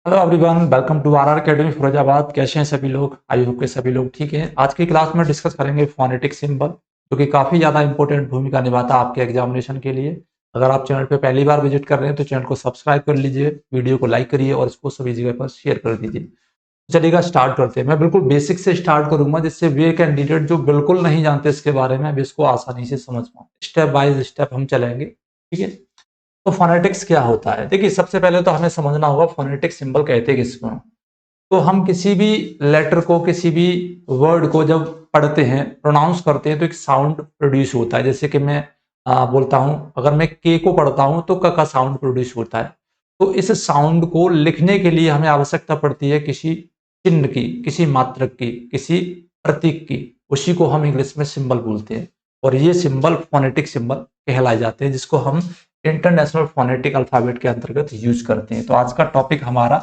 Hello everyone, welcome to RR academy Firozabad. कैसे हैं सभी लोग? आई होप के सभी लोग ठीक हैं। आज की क्लास में डिस्कस करेंगे फोनेटिक सिंबल, जो कि काफ़ी ज़्यादा इंपॉर्टेंट भूमिका निभाता है आपके एग्जामिनेशन के लिए। अगर आप चैनल पे पहली बार विजिट कर रहे हैं तो चैनल को सब्सक्राइब कर लीजिए, वीडियो को लाइक करिए और इसको सभी जगह पर शेयर कर दीजिए। चलिएगा, स्टार्ट करते हैं। मैं बिल्कुल बेसिक से स्टार्ट करूंगा, जिससे वे कैंडिडेट जो बिल्कुल नहीं जानते इसके बारे में, अब इसको आसानी से समझ पाए। स्टेप बाय स्टेप हम चलेंगे, ठीक है। तो फोनेटिक्स क्या होता है? देखिए, सबसे पहले तो हमें समझना होगा फोनेटिक सिंबल कहते किसको हैं। तो हम किसी भी लेटर को, किसी भी वर्ड को जब पढ़ते हैं, प्रोनाउंस करते हैं, तो एक साउंड प्रोड्यूस होता है। जैसे कि मैं बोलता हूं, अगर मैं के को पढ़ता हूं तो क का साउंड प्रोड्यूस होता है। तो इस साउंड को लिखने के लिए हमें आवश्यकता पड़ती है किसी चिन्ह की, किसी मात्रक की, किसी प्रतीक की। उसी को हम इंग्लिश में सिंबल बोलते हैं, और ये सिंबल फोनेटिक सिंबल कहलाए जाते हैं, जिसको हम इंटरनेशनल फोनेटिक अल्फाबेट के अंतर्गत यूज करते हैं। तो आज का टॉपिक हमारा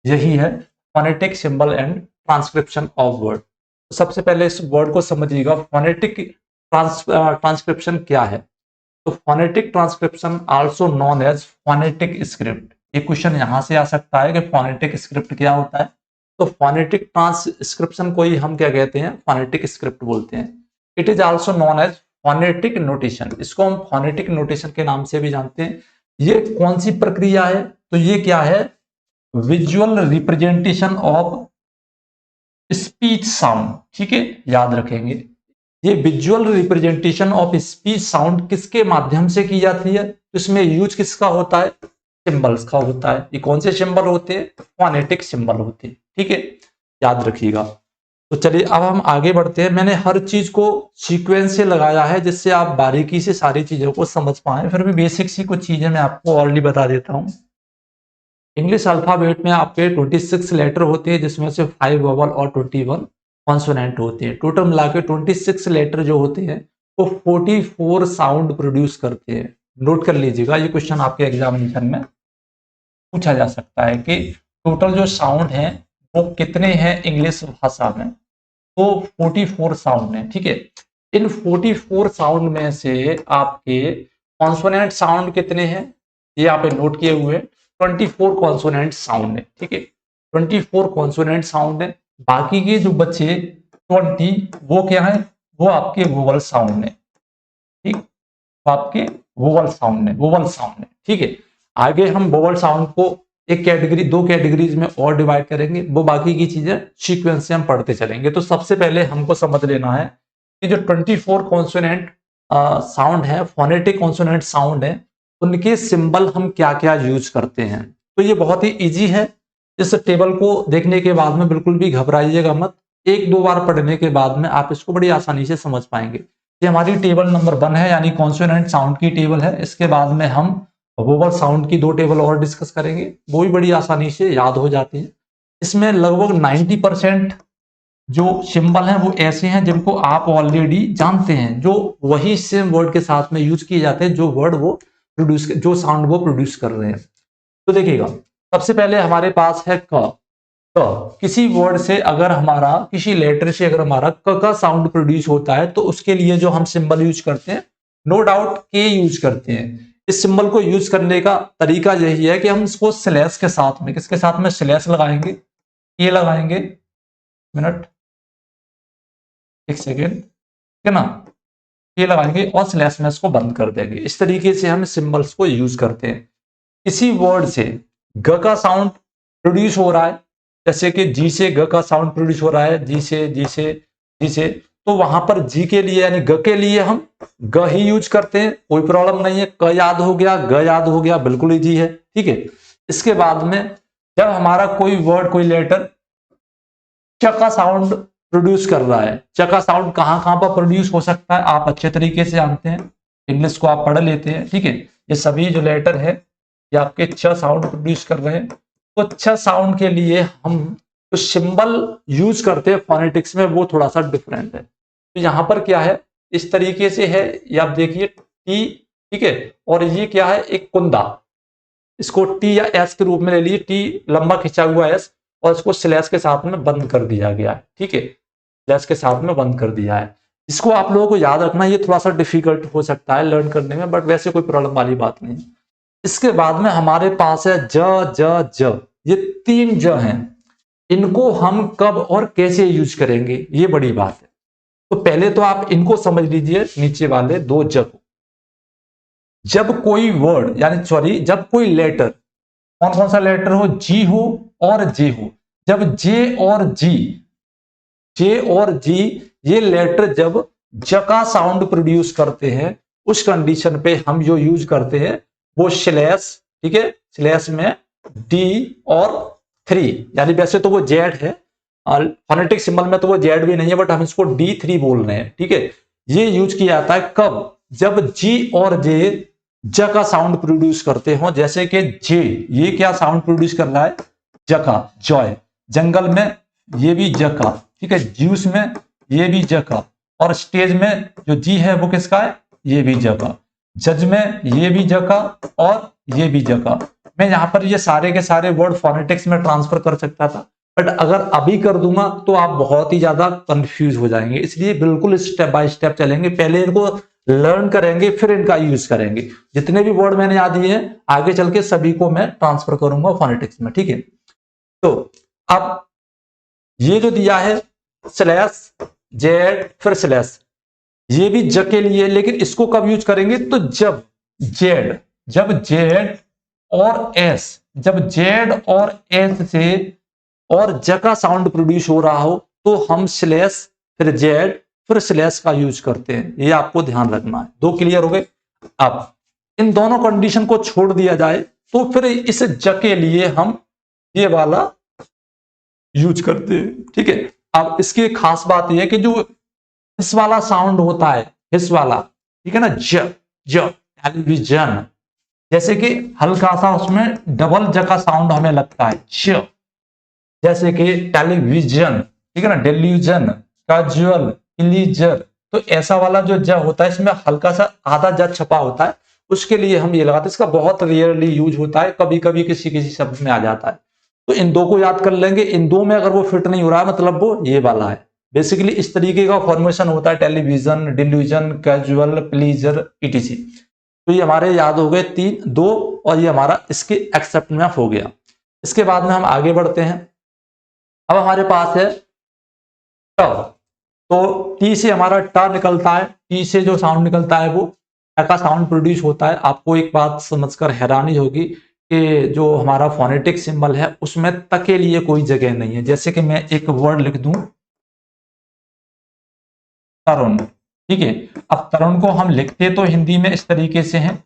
यही है, phonetic symbol and transcription of word. सबसे पहले इस वर्ड को समझिएगा, फोनेटिक ट्रांसक्रिप्शन क्या है। तो phonetic transcription also known as phonetic script. ये क्वेश्चन यहां से आ सकता है कि फोनेटिक स्क्रिप्ट क्या होता है। तो फोनेटिक ट्रांसक्रिप्शन को ही हम क्या कहते हैं? फोनेटिक स्क्रिप्ट बोलते हैं। It is also known as phonetic notation. इसको हम फोनेटिक नोटेशन के नाम से भी जानते हैं। ये कौन सी प्रक्रिया है? तो ये क्या है? Visual representation of speech sound. ठीक है, याद रखेंगे। ये visual representation of speech sound किसके माध्यम से की जाती है? तो इसमें यूज किसका होता है? सिंबल्स का होता है। ये कौन से सिंबल होते हैं? फोनेटिक सिंबल होते हैं। ठीक है, याद रखिएगा। तो चलिए अब हम आगे बढ़ते हैं। मैंने हर चीज को सीक्वेंस से लगाया है, जिससे आप बारीकी से सारी चीजों को समझ पाए। फिर भी बेसिक सी कुछ चीजें मैं आपको ऑलरेडी बता देता हूं। इंग्लिश अल्फाबेट में आपके 26 लेटर होते हैं, जिसमें से 5 वोवल और 21 कॉन्सोनेंट होते हैं। टोटल मिला के 26 लेटर जो होते हैं वो 44 साउंड प्रोड्यूस करते हैं। नोट कर लीजिएगा, ये क्वेश्चन आपके एग्जामिनेशन में पूछा जा सकता है कि टोटल जो साउंड है वो कितने हैं इंग्लिश भाषा में। तो 44 साउंड है। ठीक है, इन 44 साउंड में से आपके कॉन्सोनेंट साउंड कितने हैं? ये आप नोट किए हुए 24 कॉन्सोनेंट साउंड है। ठीक है, 24 कॉन्सोनेंट साउंड है। बाकी के जो बचे 20, वो क्या है? वो आपके वोवल साउंड है। ठीक, तो आपके वोवल साउंड है, वोवल साउंड है। ठीक है, आगे हम वोवल साउंड को एक कैटेगरी, दो कैटेगरीज में और डिवाइड करेंगे। वो बाकी की चीजें सीक्वेंस से हम पढ़ते चलेंगे। तो सबसे पहले हमको समझ लेना है कि जो 24 कॉन्सोनेंट साउंड है, फोनेटिक कॉन्सोनेंट साउंड है, उनके सिंबल हम क्या क्या यूज करते हैं। तो ये बहुत ही इजी है। इस टेबल को देखने के बाद में बिल्कुल भी घबराइएगा मत। एक दो बार पढ़ने के बाद में आप इसको बड़ी आसानी से समझ पाएंगे। ये हमारी टेबल नंबर 1 है, यानी कॉन्सोनेंट साउंड की टेबल है। इसके बाद में हम वोवल साउंड की 2 टेबल और डिस्कस करेंगे, वो भी बड़ी आसानी से याद हो जाती है। इसमें लगभग 90% जो सिंबल हैं वो ऐसे हैं जिनको आप ऑलरेडी जानते हैं, जो वही सेम वर्ड के साथ में यूज किए जाते हैं, जो वर्ड वो प्रोड्यूस, जो साउंड वो प्रोड्यूस कर रहे हैं। तो देखिएगा, सबसे पहले हमारे पास है क। किसी वर्ड से अगर हमारा, किसी लेटर से अगर हमारा क का साउंड प्रोड्यूस होता है, तो उसके लिए जो हम सिंबल यूज करते हैं, नो डाउट के यूज करते हैं। इस सिंबल को यूज करने का तरीका यही है कि हम इसको स्लैश के साथ में, किसके साथ में? स्लैश लगाएंगे, ये लगाएंगे, मिनट, एक सेकेंड, ठीक है ना, ये लगाएंगे और स्लैश में इसको बंद कर देंगे। इस तरीके से हम सिंबल्स को यूज करते हैं। किसी वर्ड से ग का साउंड प्रोड्यूस हो रहा है, जैसे कि जी से ग का साउंड प्रोड्यूस हो रहा है, जी से, जी से, जी से, तो वहां पर जी के लिए यानी ग के लिए हम ग ही यूज करते हैं, कोई प्रॉब्लम नहीं है। क याद हो गया, ग याद हो गया, बिल्कुल इजी है। ठीक है, इसके बाद में जब हमारा कोई वर्ड, कोई लेटर च का साउंड प्रोड्यूस कर रहा है, च का साउंड कहां कहां पर प्रोड्यूस हो सकता है आप अच्छे तरीके से जानते हैं, इंग्लिश को आप पढ़ लेते हैं। ठीक है, ये सभी जो लेटर है ये आपके छ साउंड प्रोड्यूस कर रहे हैं। तो छ साउंड के लिए हम जो सिंबल यूज करते हैं फोनेटिक्स में, वो थोड़ा सा डिफरेंट है। तो यहां पर क्या है, इस तरीके से है, ये आप देखिए टी। ठीक है, और ये क्या है? एक कुंदा। इसको टी या एस के रूप में ले लीजिए, टी लंबा खिंचा हुआ एस, और इसको स्लैश के साथ में बंद कर दिया गया है। ठीक है, स्लैश के साथ में बंद कर दिया है। इसको आप लोगों को याद रखना, ये थोड़ा सा डिफिकल्ट हो सकता है लर्न करने में, बट वैसे कोई प्रॉब्लम वाली बात नहीं। इसके बाद में हमारे पास है ज ज ज। ये 3 ज हैं, इनको हम कब और कैसे यूज करेंगे, ये बड़ी बात है। तो पहले तो आप इनको समझ लीजिए, नीचे वाले 2 ज को। जब कोई वर्ड यानी सॉरी जब कोई लेटर, कौन कौन सा लेटर हो, जी हो और जे हो, जब जे और जी ये लेटर जब ज का साउंड प्रोड्यूस करते हैं, उस कंडीशन पे हम जो यूज करते हैं वो स्लैश, ठीक है, स्लैश में डी और 3, यानी वैसे तो वो जेड है, फोनेटिक सिंबल में तो वो जेड भी नहीं है, बट हम इसको D3 बोल रहे हैं, ठीक है। ये यूज किया जाता है कब, जब जी और जे ज का साउंड प्रोड्यूस करते हो। जैसे कि जे ये क्या साउंड प्रोड्यूस कर रहा है, ज का, जॉय, जंगल में ये भी ज का, ठीक है, ज्यूस में ये भी ज का, और स्टेज में जो जी है वो किसका है, ये भी ज का, जज में ये भी ज का और ये भी ज का। मैं यहां पर ये सारे के सारे वर्ड फोनेटिक्स में ट्रांसफर कर सकता था, बट अगर अभी कर दूंगा तो आप बहुत ही ज्यादा कंफ्यूज हो जाएंगे, इसलिए बिल्कुल स्टेप बाय स्टेप चलेंगे। पहले इनको लर्न करेंगे फिर इनका यूज करेंगे। जितने भी वर्ड मैंने याद दिए हैं आगे चल के सभी को मैं ट्रांसफर करूंगा फोनेटिक्स में, ठीक है। तो अब ये जो दिया है स्लैश जेड फिर स्लैश, ये भी ज के लिए, लेकिन इसको कब यूज करेंगे, तो जब जेड और एस, जब जेड और एस से और ज का साउंड प्रोड्यूस हो रहा हो तो हम स्लैश फिर जेड फिर स्लैश का यूज करते हैं, ये आपको ध्यान रखना है। 2 क्लियर हो गए। अब इन दोनों कंडीशन को छोड़ दिया जाए तो फिर इस ज के लिए हम ये वाला यूज करते हैं, ठीक है। अब इसकी खास बात यह है कि जो इस वाला साउंड होता है, इस वाला, ठीक है ना, ज टेलीविजन, जैसे कि हल्का सा उसमें डबल ज का साउंड हमें लगता है, च, जैसे कि टेलीविजन, ठीक है ना, डेल्यूजन, कैजुअल, इलीजर, तो ऐसा वाला जो ज होता है इसमें हल्का सा आधा ज छपा होता है, उसके लिए हम ये लगाते हैं। इसका बहुत रेयरली यूज होता है, कभी कभी किसी किसी शब्द में आ जाता है। तो इन 2 को याद कर लेंगे, इन 2 में अगर वो फिट नहीं हो रहा है मतलब वो ये वाला है। बेसिकली इस तरीके का फॉर्मेशन होता है, television, delusion, casual, pleaser, etc. तो ये हमारे याद हो गए 2, और ये हमारा इसके एक्सेप्ट में हो गया। इसके बाद में हम आगे बढ़ते हैं। अब हमारे पास है ट, तो टी से हमारा ट निकलता है, टी से जो साउंड निकलता है वो ट का साउंड प्रोड्यूस होता है। आपको एक बात समझकर हैरानी होगी कि जो हमारा फोनेटिक सिंबल है उसमें त के लिए कोई जगह नहीं है। जैसे कि मैं एक वर्ड लिख दूं तरुण, ठीक है, अब तरुण को हम लिखते तो हिंदी में इस तरीके से हैं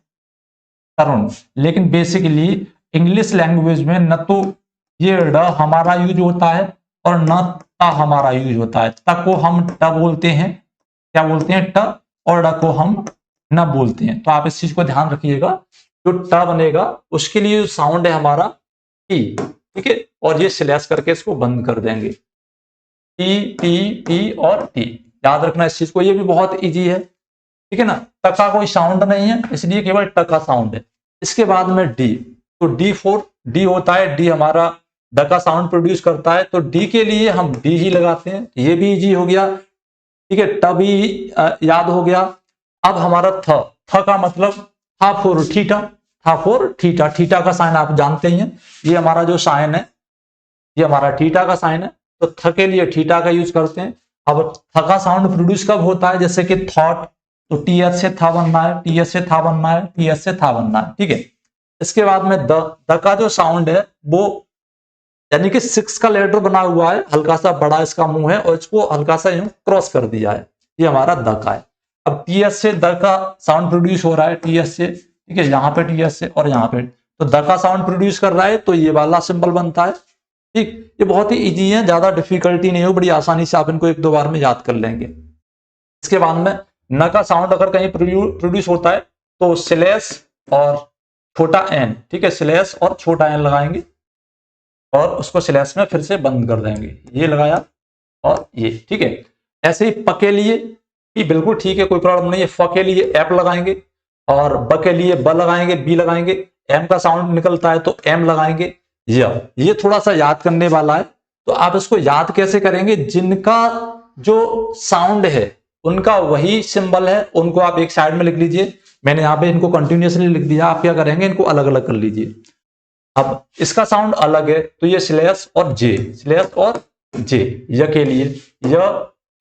तरुण, लेकिन बेसिकली इंग्लिश लैंग्वेज में न तो ये ड हमारा यूज होता है और न ट हमारा यूज होता है। त को हम ट बोलते हैं, क्या बोलते हैं, ट, और ड को हम न बोलते हैं। तो आप इस चीज को ध्यान रखिएगा, जो ट बनेगा उसके लिए साउंड है हमारा टी, ठीक है, और ये स्लैश करके इसको बंद कर देंगे, टी टी टी और टी। याद रखना इस चीज को, ये भी बहुत इजी है, ठीक है ना। ट का कोई साउंड नहीं है इसलिए केवल ट का साउंड है। इसके बाद में डी, तो डी होता है, डी हमारा ड का साउंड प्रोड्यूस करता है, तो डी के लिए हम डी ही लगाते हैं, ये भी इजी हो गया, ठीक है। ट भी याद हो गया। अब हमारा थ का मतलब था फोर थीटा, था फोर थीटा, थीटा का साइन आप जानते ही हैं, ये हमारा जो साइन है ये हमारा थीटा का साइन है, तो थ के लिए थीटा का यूज करते हैं। अब थ का साउंड प्रोड्यूस कब होता है, जैसे कि थॉट, तो टी एच से था बनना है, टी एच से था बनना है, टी एच से था बनना है, ठीक है। इसके बाद में द का जो साउंड है वो यानी कि 6 का लेटर बना हुआ है, हल्का सा बड़ा इसका मुंह है और इसको हल्का सा यूं क्रॉस कर दिया है, ये हमारा द का है। अब टी एच से द का साउंड प्रोड्यूस हो रहा है, टी एच से, ठीक है, यहाँ पे टी एच से और यहाँ पे, तो द का साउंड प्रोड्यूस कर रहा है तो ये वाला सिंबल बनता है, ठीक। ये बहुत ही इजी है, ज्यादा डिफिकल्टी नहीं हो, बड़ी आसानी से आप इनको 1-2 बार में याद कर लेंगे। इसके बाद में न का साउंड अगर कहीं प्रोड्यूस होता है तो स्लैश और छोटा एन, ठीक है, स्लैश और छोटा एन लगाएंगे और उसको स्लैश में फिर से बंद कर देंगे, ये लगाया और ये, ठीक है। ऐसे ही प के लिए भी बिल्कुल ठीक है, कोई प्रॉब्लम नहीं है। फ के लिए एप लगाएंगे और ब के लिए ब लगाएंगे, बी लगाएंगे, एम का साउंड निकलता है तो एम लगाएंगे। ये थोड़ा सा याद करने वाला है, तो आप इसको याद कैसे करेंगे, जिनका जो साउंड है उनका वही सिंबल है उनको आप एक साइड में लिख लीजिए। मैंने यहाँ पे इनको कंटिन्यूअसली लिख दिया, आप क्या करेंगे इनको अलग अलग कर लीजिए। अब इसका साउंड अलग है, तो ये स्लैश और जे, स्लैश और जे य के लिए य,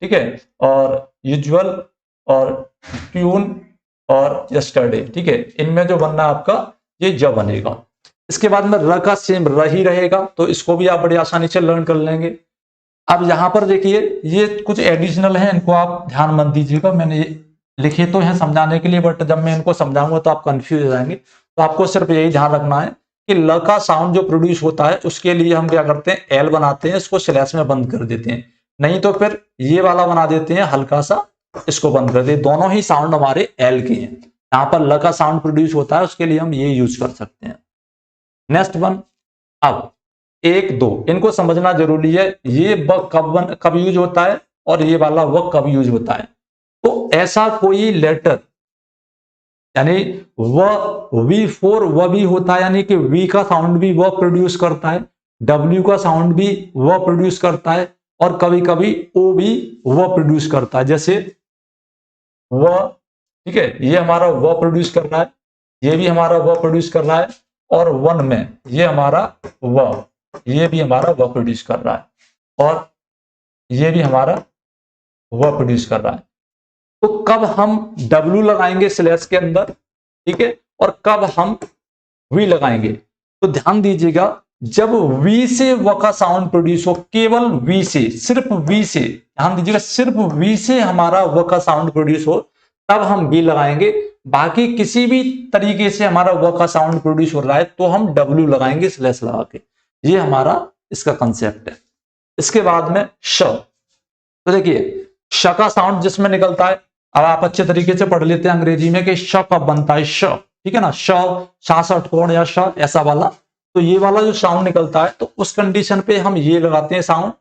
ठीक है, और यूजुअल और ट्यून और यस्टरडे, ठीक है, इनमें जो बनना आपका ये ज बनेगा। इसके बाद में र का सेम र ही रहेगा, तो इसको भी आप बड़ी आसानी से लर्न कर लेंगे। अब यहां पर देखिए ये कुछ एडिशनल है, इनको आप ध्यान मत दीजिएगा, मैंने लिखे तो हैं समझाने के लिए, बट जब मैं इनको समझाऊंगा तो आप कंफ्यूज हो जाएंगे। तो आपको सिर्फ यही ध्यान रखना है कि ल का साउंड जो प्रोड्यूस होता है उसके लिए हम क्या करते हैं, एल बनाते हैं, इसको स्लैश में बंद कर देते हैं, नहीं तो फिर ये वाला बना देते हैं हल्का सा, इसको बंद कर देते हैं। दोनों ही साउंड हमारे एल के हैं। यहाँ पर ल का साउंड प्रोड्यूस होता है उसके लिए हम ये यूज कर सकते हैं। नेक्स्ट वन, अब 1 2 इनको समझना जरूरी है, ये व कब यूज होता है और ये वाला व कब यूज होता है। तो ऐसा कोई लेटर यानी V4 व भी होता है, यानी कि V का साउंड भी व प्रोड्यूस करता है, W का साउंड भी व प्रोड्यूस करता है, और कभी कभी O भी व प्रोड्यूस करता है, जैसे व, ठीक है, ये हमारा व प्रोड्यूस कर रहा है, ये भी हमारा व प्रोड्यूस कर रहा है, और 1 में ये हमारा व, ये भी हमारा व प्रोड्यूस कर रहा है, और ये भी हमारा व प्रोड्यूस कर रहा है। तो कब हम W लगाएंगे स्लैश के अंदर, ठीक है, और कब हम V लगाएंगे, तो ध्यान दीजिएगा, जब V से व का साउंड प्रोड्यूस हो, केवल V से, सिर्फ V से, ध्यान दीजिएगा, सिर्फ V से हमारा व का साउंड प्रोड्यूस हो तब हम V लगाएंगे। बाकी किसी भी तरीके से हमारा व का साउंड प्रोड्यूस हो रहा है तो हम W लगाएंगे स्लैश लगा के। ये हमारा इसका कंसेप्ट है। इसके बाद में श, तो देखिए श का साउंड जिसमें निकलता है, अब आप अच्छे तरीके से पढ़ लेते हैं अंग्रेजी में कि श कब बनता है, श, ठीक है ना, श 66 कोण या श ऐसा वाला, तो ये वाला जो साउंड निकलता है तो उस कंडीशन पे हम ये लगाते हैं साउंड,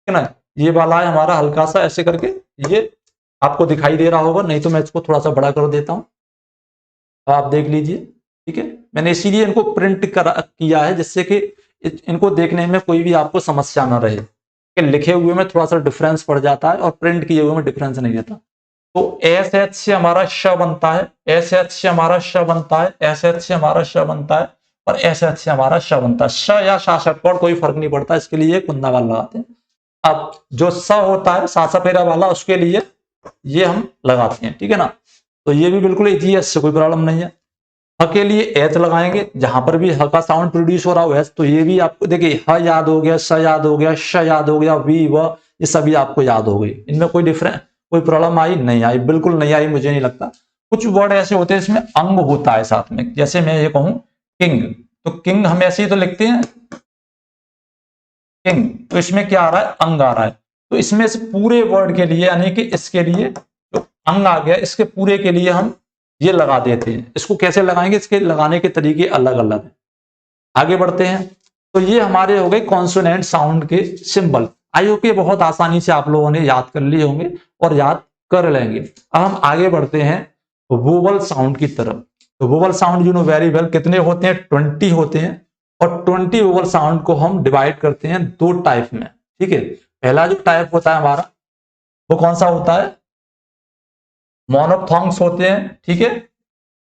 ठीक है ना, ये वाला है हमारा हल्का सा ऐसे करके, ये आपको दिखाई दे रहा होगा, नहीं तो मैं इसको थोड़ा सा बड़ा कर देता हूं, तो आप देख लीजिए, ठीक है, मैंने इसीलिए इनको प्रिंट किया है जिससे कि इनको देखने में कोई भी आपको समस्या ना रहे कि लिखे हुए में थोड़ा सा डिफरेंस पड़ जाता है और प्रिंट किए हुए में डिफरेंस नहीं रहता। तो एस एच से हमारा श बनता है, एस एच से हमारा श बनता है, एस एच से हमारा श बनता है, और एस एच से हमारा श बनता है। श या श षटकोण कोई फर्क नहीं पड़ता, इसके लिए कुंदा वाला लगाते हैं। अब जो स होता है सासा फेरा वाला, उसके लिए ये हम लगाते हैं, ठीक है ना, तो ये भी बिल्कुल इजी है, इससे कोई प्रॉब्लम नहीं है। ह के लिए एच लगाएंगे, जहां पर भी ह का साउंड प्रोड्यूस हो रहा हो एच, तो ये भी आपको देखिए ह याद हो गया, स याद हो गया, श याद हो गया, वी व, ये सभी आपको याद हो गई। इनमें कोई डिफरेंस, कोई प्रॉब्लम आई नहीं आई, बिल्कुल नहीं आई, मुझे नहीं लगता। कुछ वर्ड ऐसे होते हैं इसमें अंग होता है साथ में, जैसे मैं ये कहूं किंग, तो किंग हम ऐसे ही तो लिखते हैं किंग, तो इसमें क्या आ रहा है, अंग आ रहा है। तो इसमें से पूरे वर्ड के लिए यानी कि इसके लिए जो अंग आ गया, इसके पूरे के लिए हम ये लगा देते हैं। इसको कैसे लगाएंगे, इसके लगाने के तरीके अलग अलग हैं। आगे बढ़ते हैं, तो ये हमारे हो गए कॉन्सोनेंट साउंड के सिंबल। आई होप ये बहुत आसानी से आप लोगों ने याद कर लिए होंगे और याद कर लेंगे। अब हम आगे बढ़ते हैं वोवल साउंड की तरफ। तो vowel sound you know very well कितने होते हैं, 20 होते हैं, और 20 वोवल साउंड को हम डिवाइड करते हैं 2 टाइप में, ठीक है। पहला जो टाइप होता है हमारा वो कौन सा होता है, मोनोथॉन्ग्स होते हैं, ठीक है।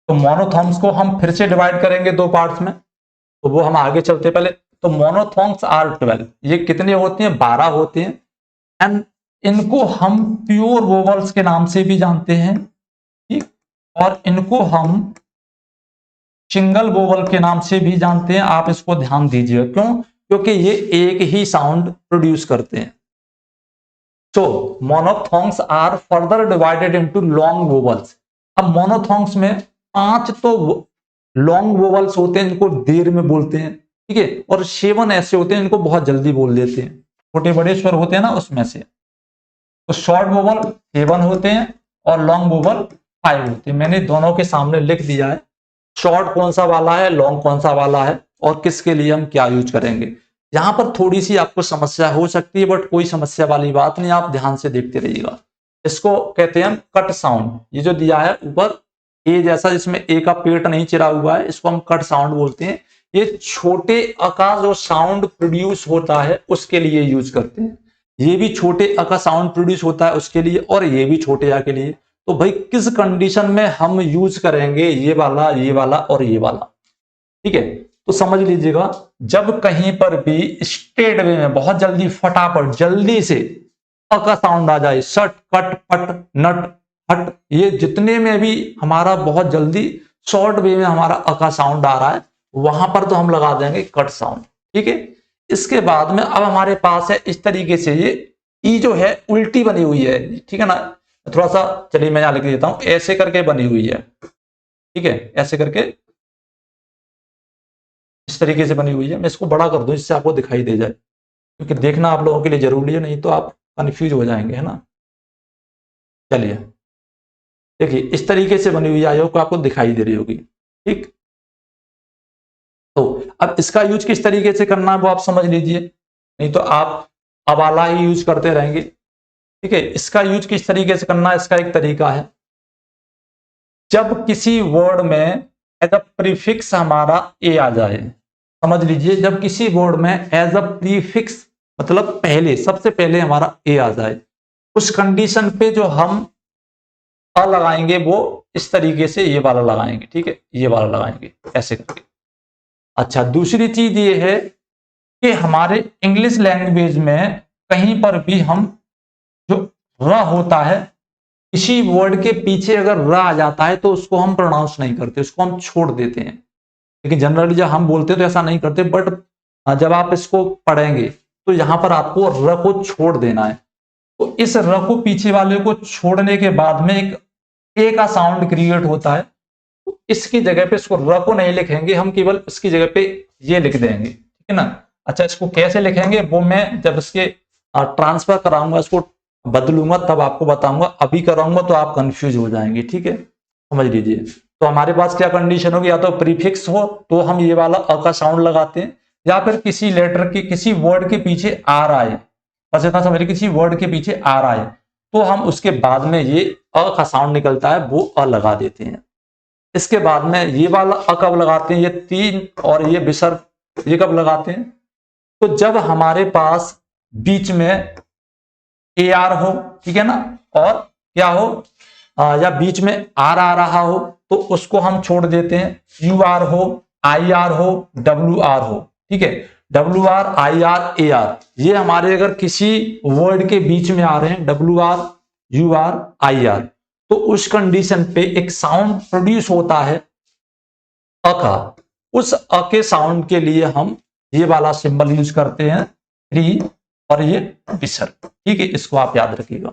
तो मोनोथॉन्ग्स को हम फिर से डिवाइड करेंगे 2 पार्ट्स में, तो वो हम आगे चलते पहले। तो मोनोथॉन्ग्स आर 12, ये कितने होते हैं, 12 होते हैं, एंड इनको हम प्योर वोवल्स के नाम से भी जानते हैं, ठीक, और इनको हम सिंगल वोवल के नाम से भी जानते हैं। आप इसको ध्यान दीजिए, क्यों, क्योंकि ये एक ही साउंड प्रोड्यूस करते हैं। So monophthongs are further divided into long vowels। अब monophthongs में 5 तो लॉन्ग वोवल्स होते हैं जिनको देर में बोलते हैं, ठीक है, और 7 ऐसे होते हैं जिनको बहुत जल्दी बोल देते हैं, छोटे बड़े स्वर होते हैं ना उसमें से। तो शॉर्ट वोवल 7 होते हैं और लॉन्ग वोवल 5 होते हैं। मैंने दोनों के सामने लिख दिया है शॉर्ट कौन सा वाला है, लॉन्ग कौन सा वाला है, और किसके लिए हम क्या यूज करेंगे। यहां पर थोड़ी सी आपको समस्या हो सकती है, बट कोई समस्या वाली बात नहीं, आप ध्यान से देखते रहिएगा। इसको कहते हैं कट साउंड। ये जो दिया है ऊपर ए जैसा, जिसमें ए का पेट नहीं चिरा हुआ है, इसको हम कट साउंड बोलते हैं। ये छोटे अ का जो साउंड प्रोड्यूस होता है उसके लिए यूज करते हैं। ये भी छोटे अ का साउंड प्रोड्यूस होता है उसके लिए, और ये भी छोटे अ के लिए। तो भाई किस कंडीशन में हम यूज करेंगे ये वाला और ये वाला, ठीक है। तो समझ लीजिएगा, जब कहीं पर भी स्टेट वे में बहुत जल्दी फटाफट जल्दी से अ का साउंड आ जाए, सट कट पट नट हट, ये जितने में भी हमारा बहुत जल्दी शॉर्ट वे में हमारा अ का साउंड आ रहा है, वहां पर तो हम लगा देंगे कट साउंड, ठीक है। इसके बाद में अब हमारे पास है इस तरीके से ये ई जो है उल्टी बनी हुई है, ठीक है ना। थोड़ा सा चलिए मैं यहां लिख देता हूं, ऐसे करके बनी हुई है, ठीक है, ऐसे करके इस तरीके से बनी हुई है। मैं इसको बड़ा कर दूं जिससे आपको दिखाई दे जाए, क्योंकि देखना आप लोगों के लिए जरूरी है, नहीं तो आप कंफ्यूज हो जाएंगे, है ना। चलिए देखिए, इस तरीके से बनी हुई आयोग को आपको दिखाई दे रही होगी, ठीक। तो अब इसका यूज किस तरीके से करना है वो आप समझ लीजिए, नहीं तो आप अवाला ही यूज करते रहेंगे, ठीक है। इसका यूज किस तरीके से करना है, इसका एक तरीका है, जब किसी वर्ड में एज अ प्रीफिक्स हमारा ए आ जाए, समझ लीजिए, जब किसी वर्ड में एज अ प्रीफिक्स मतलब पहले, सबसे पहले हमारा ए आ जाए, उस कंडीशन पे जो हम अ लगाएंगे वो इस तरीके से ये वाला लगाएंगे, ठीक है, ये वाला लगाएंगे ऐसे करके। अच्छा, दूसरी चीज ये है कि हमारे इंग्लिश लैंग्वेज में कहीं पर भी हम जो र होता है, किसी वर्ड के पीछे अगर र आ जाता है तो उसको हम प्रोनाउंस नहीं करते, उसको हम छोड़ देते हैं। लेकिन जनरली जब हम बोलते हैं तो ऐसा नहीं करते, बट जब आप इसको पढ़ेंगे तो यहां पर आपको र को छोड़ देना है। तो इस र को पीछे वाले को छोड़ने के बाद में एक ए का साउंड क्रिएट होता है, तो इसकी जगह पे इसको र को नहीं लिखेंगे हम, केवल इसकी जगह पे ये लिख देंगे, ठीक है ना। अच्छा, इसको कैसे लिखेंगे वो मैं जब इसके ट्रांसफर कराऊंगा, इसको बदलूंगा तब आपको बताऊंगा, अभी कराऊंगा तो आप कंफ्यूज हो जाएंगे, ठीक है, समझ लीजिए। तो हमारे पास क्या कंडीशन होगी, या तो प्रीफिक्स हो तो हम ये वाला अ का साउंड लगाते हैं, या फिर किसी लेटर के किसी वर्ड के पीछे आ रहा है, बस इतना समझिए, किसी वर्ड के पीछे आ रहा है तो हम उसके बाद में ये अ का साउंड निकलता है वो अ लगा देते हैं। इसके बाद में ये वाला अ कब लगाते हैं, ये तीन और ये विसर्ग ये कब लगाते हैं, तो जब हमारे पास बीच में ए आर हो, ठीक है ना, और क्या हो या बीच में आर आ रहा हो तो उसको हम छोड़ देते हैं, यू आर हो, आई आर हो, डब्ल्यू आर हो, ठीक है, W R I R A R, ये हमारे अगर किसी वर्ड के बीच में आ रहे हैं, W R you are I R, तो उस कंडीशन पे एक साउंड प्रोड्यूस होता है अ का, उस अ के साउंड के लिए हम ये वाला सिंबल यूज करते हैं, री और ये विसर्ग, ठीक है, इसको आप याद रखिएगा।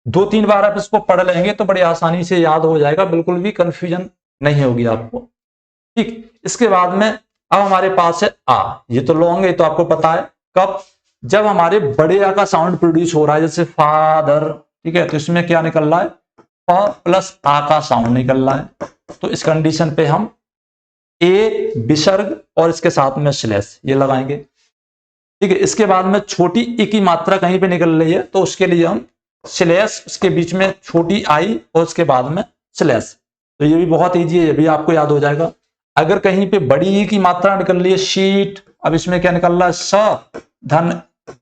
2-3 बार आप इसको पढ़ लेंगे तो बड़ी आसानी से याद हो जाएगा, बिल्कुल भी कंफ्यूजन नहीं होगी आपको, ठीक। इसके बाद में अब हमारे पास है आ, ये तो लॉन्ग है तो आपको पता है, कब, जब हमारे बड़े आ का साउंड प्रोड्यूस हो रहा है, जैसे फादर, ठीक है, तो इसमें क्या निकल रहा है, प प्लस आ का साउंड निकल रहा है, तो इस कंडीशन पे हम ए विसर्ग और इसके साथ में स्लैश ये लगाएंगे, ठीक है। इसके बाद में छोटी ई की मात्रा कहीं पे निकल रही है तो उसके लिए हम स्लैश, उसके बीच में छोटी आई और उसके बाद में स्लैश, तो ये भी बहुत इजी है, ये भी आपको याद हो जाएगा। अगर कहीं पे बड़ी ई की मात्रा निकल रही है शीट, अब इसमें क्या निकल रहा है, स धन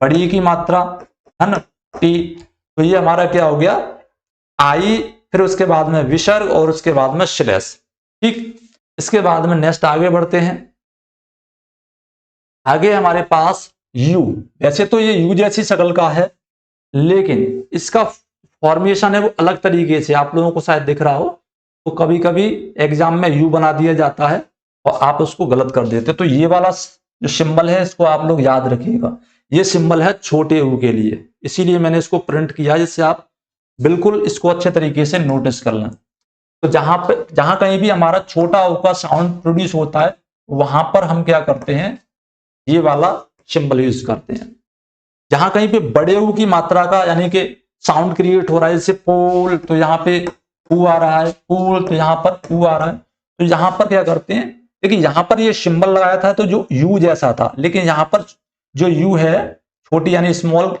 बड़ी ई की मात्रा धन टी, तो ये हमारा क्या हो गया, आई, फिर उसके बाद में विसर्ग और उसके बाद में स्लैश, ठीक। इसके बाद में नेक्स्ट आगे बढ़ते हैं, आगे हमारे पास यू, वैसे तो ये यू जैसी शक्ल का है लेकिन इसका फॉर्मेशन है वो अलग तरीके से, आप लोगों को शायद दिख रहा हो, तो कभी कभी एग्जाम में यू बना दिया जाता है और आप उसको गलत कर देते, तो ये वाला जो सिंबल है इसको आप लोग याद रखिएगा, ये सिंबल है छोटे यू के लिए, इसीलिए मैंने इसको प्रिंट किया जिससे आप बिल्कुल इसको अच्छे तरीके से नोटिस कर लें। तो जहां कहीं भी हमारा छोटा ऊ का साउंड प्रोड्यूस होता है वहां पर हम क्या करते हैं, ये वाला सिंबल यूज करते हैं। जहां कहीं पे बड़े ऊ की मात्रा का यानी कि साउंड क्रिएट हो रहा है, जैसे पोल, तो यहाँ पे ऊ आ रहा है, पूल, तो यहाँ पर ऊ आ रहा है, तो यहाँ पर क्या करते हैं, देखिए यहाँ पर ये सिंबल लगाया था तो जो यू जैसा था, लेकिन यहाँ पर जो यू है छोटी यानी स्मॉल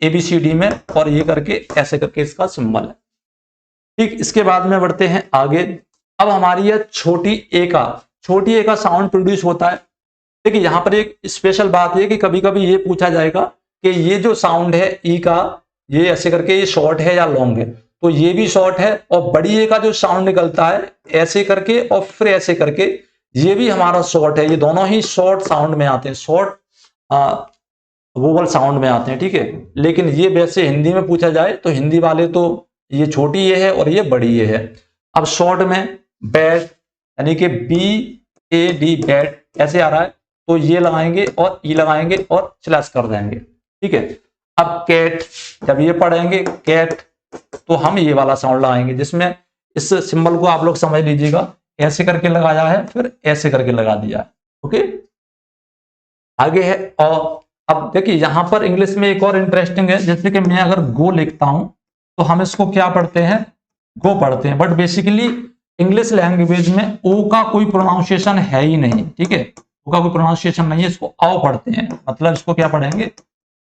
ABCD में, और ये करके ऐसे करके इसका सिंबल है, ठीक। इसके बाद में बढ़ते हैं आगे, अब हमारी है छोटी ए का साउंड प्रोड्यूस होता है। देखिए यहाँ पर एक स्पेशल बात है कि कभी कभी ये पूछा जाएगा कि ये जो साउंड है ई का, ये ऐसे करके ये शॉर्ट है या लॉन्ग है, तो ये भी शॉर्ट है, और बड़ी ए का जो साउंड निकलता है ऐसे करके और फिर ऐसे करके, ये भी हमारा शॉर्ट है। ये दोनों ही शॉर्ट साउंड में आते हैं, शॉर्ट वोवल साउंड में आते हैं, ठीक है। लेकिन ये वैसे हिंदी में पूछा जाए तो हिंदी वाले तो ये छोटी ये है और ये बड़ी ये है। अब शॉर्ट में बैट यानी कि BAD बैट ऐसे आ रहा है, तो ये लगाएंगे और ई लगाएंगे और स्लैश कर देंगे, ठीक है। अब कैट, जब ये पढ़ेंगे कैट, तो हम ये वाला साउंड लगाएंगे, जिसमें इस सिंबल को आप लोग समझ लीजिएगा, ऐसे करके लगाया है फिर ऐसे करके लगा दिया है, ओके। आगे है और। अब देखिए यहां पर इंग्लिश में एक और इंटरेस्टिंग है, जैसे कि मैं अगर गो लिखता हूं तो हम इसको क्या पढ़ते हैं, गो पढ़ते हैं, बट बेसिकली इंग्लिश लैंग्वेज में ओ का कोई प्रोनाउंसिएशन है ही नहीं, ठीक है। ओ का कोई प्रोनाउंसिएशन नहीं है, इसको आओ पढ़ते हैं, मतलब इसको क्या पढ़ेंगे,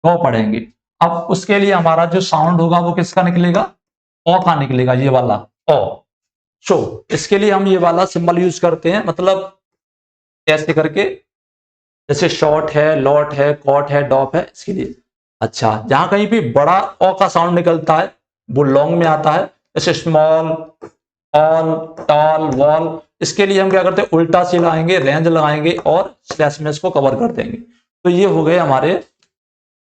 गो पढ़ेंगे। अब उसके लिए हमारा जो साउंड होगा वो किसका निकलेगा, ओ का निकलेगा, ये वाला ओ। सो इसके लिए हम ये वाला सिंबल यूज करते हैं, मतलब ऐसे करके, जैसे शॉर्ट है, लॉट है, कॉट है, डॉप है, इसके लिए। अच्छा, जहां कहीं भी बड़ा ओ का साउंड निकलता है वो लॉन्ग में आता है, जैसे स्मॉल, ऑल, टॉल, वॉल, इसके लिए हम क्या करते हैं, उल्टा से लगाएंगे, रेंज लगाएंगे और स्लैश में इसको कवर कर देंगे। तो ये हो गए हमारे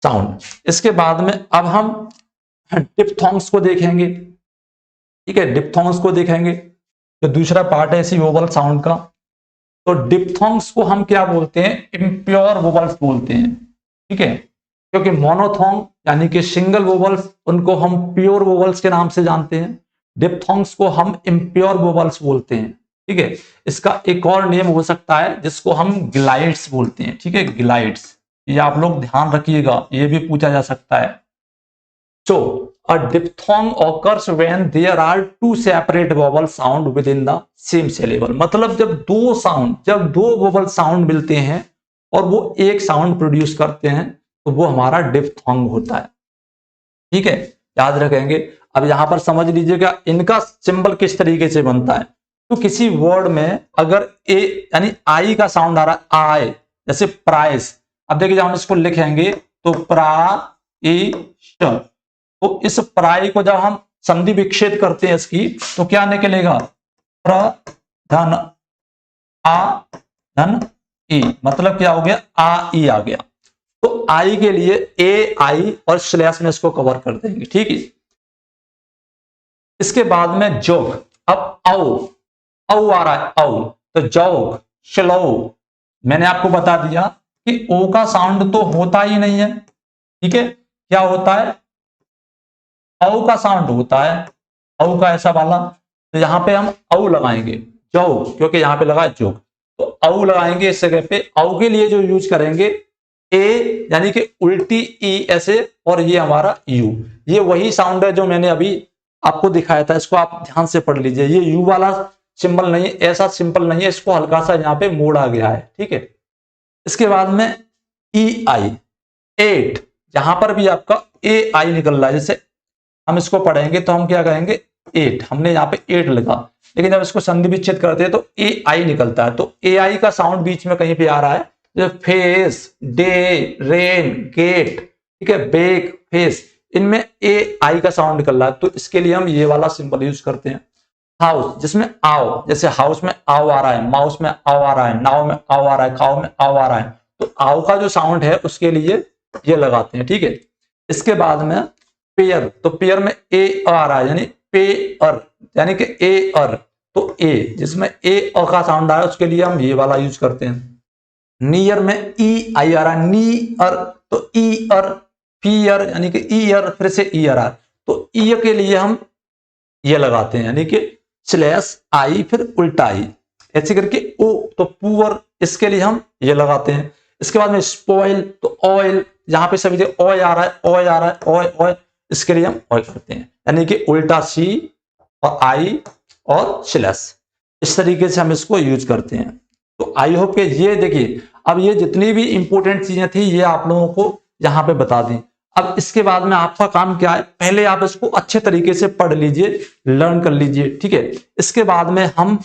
साउंड। इसके बाद में अब हम डिप्थोंग्स को देखेंगे, ठीक है। डिप्थोंग्स को देखेंगे तो दूसरा पार्ट है इसी वोवल साउंड का। तो डिप्थोंग्स को हम क्या बोलते हैं, इम्प्योर वोवल्स बोलते हैं, ठीक है। क्योंकि मोनोथोंग यानी कि सिंगल वोवल्स, उनको हम प्योर वोवल्स के नाम से जानते हैं, डिप्थोंग्स को हम इम्प्योर वोवल्स बोलते हैं, ठीक है। इसका एक और नेम हो सकता है जिसको हम ग्लाइड्स बोलते हैं, ठीक है, ग्लाइड्स। ये आप लोग ध्यान रखिएगा, ये भी पूछा जा सकता है। So, a diphthong occurs when there are two separate vowel sound within the same syllable. मतलब जब दो वोवल साउंड मिलते हैं और वो एक साउंड प्रोड्यूस करते हैं तो वो हमारा डिप्थोंग होता है, ठीक है, याद रखेंगे। अब यहां पर समझ लीजिएगा इनका सिंबल किस तरीके से बनता है। तो किसी वर्ड में अगर ए यानी आई का साउंड आ रहा है, आई, जैसे प्राइस, अब देखिए जब हम इसको लिखेंगे तो प्राइस, तो इस प्राई को जब हम संधि विच्छेद करते हैं इसकी, तो क्या निकलेगा, प्रधन आ धन ई, मतलब क्या हो गया, आ ई आ गया। तो आई के लिए ए आई और स्लैश में इसको कवर कर देंगे, ठीक है। इसके बाद में जोग, अब औ आ रहा है, औ, तो जोग, श्लो। मैंने आपको बता दिया कि ओ का साउंड तो होता ही नहीं है, ठीक है। क्या होता है, औ का साउंड होता है, औ का ऐसा वाला। तो यहां पे हम औ लगाएंगे, जो, क्योंकि यहां पे लगा है जोग, तो औ लगाएंगे इस जगह पे। औ के लिए जो यूज करेंगे ए यानी कि उल्टी ई ऐसे, और ये हमारा यू। ये वही साउंड है जो मैंने अभी आपको दिखाया था, इसको आप ध्यान से पढ़ लीजिए। ये यू वाला सिंबल नहीं है, ऐसा सिंपल नहीं है, इसको हल्का सा यहाँ पे मोड़ा गया है, ठीक है। इसके बाद में ई आई, एट, जहां पर भी आपका ए आई निकल रहा है, जैसे हम इसको पढ़ेंगे तो हम क्या कहेंगे, एट, हमने यहाँ पे एट लिखा, लेकिन जब इसको संधि विच्छेद करते हैं तो ए आई निकलता है। तो ए आई का साउंड बीच में कहीं पे आ रहा है, जैसे फेस, डे, रेन, गेट, ठीक है, बेक, फेस, इनमें ए आई का साउंड निकल रहा है। तो इसके लिए हम ये वाला सिंबल यूज करते हैं। हाउस, जिसमें आओ, जैसे हाउस में आओ आ रहा है, माउस में आओ आ रहा है, नाव में आओ आ रहा है, काउ में आओ आ रहा है, तो आओ का जो साउंड है उसके लिए ये लगाते हैं, ठीक है। इसके बाद में पेयर, तो पेयर में ए आ रहा है, यानी पेयर, यानी कि ए अर, तो ए, जिसमें ए अ का साउंड आ रहा है उसके लिए हम ये वाला यूज करते हैं। नियर में ई आई आ रहा है, नी अर, तो ई अर, पीयर यानी कि ई अर, फिर से ई अर, तो ई के लिए हम ये लगाते हैं, यानी कि स्लैश आई फिर उल्टा आई, ऐसे करके ओ, तो पुअर, इसके लिए हम ये लगाते हैं। इसके बाद में स्पॉइल, तो ऑयल, जहां पे सभी ऑय आ रहा है, ऑय आ रहा है, ऑय ऑय, इसके लिए हम ऑय करते हैं, यानी कि उल्टा सी और आई और स्लैश, इस तरीके से हम इसको यूज करते हैं। तो आई होप कि ये देखिए, अब ये जितनी भी इंपॉर्टेंट चीजें थी ये आप लोगों को यहाँ पे बता दी। अब इसके बाद में आपका काम क्या है, पहले आप इसको अच्छे तरीके से पढ़ लीजिए, लर्न कर लीजिए, ठीक है। इसके बाद में हम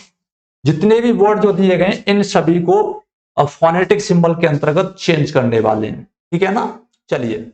जितने भी वर्ड जो दिए गए इन सभी को फोनेटिक सिंबल के अंतर्गत चेंज करने वाले हैं, ठीक है ना। चलिए।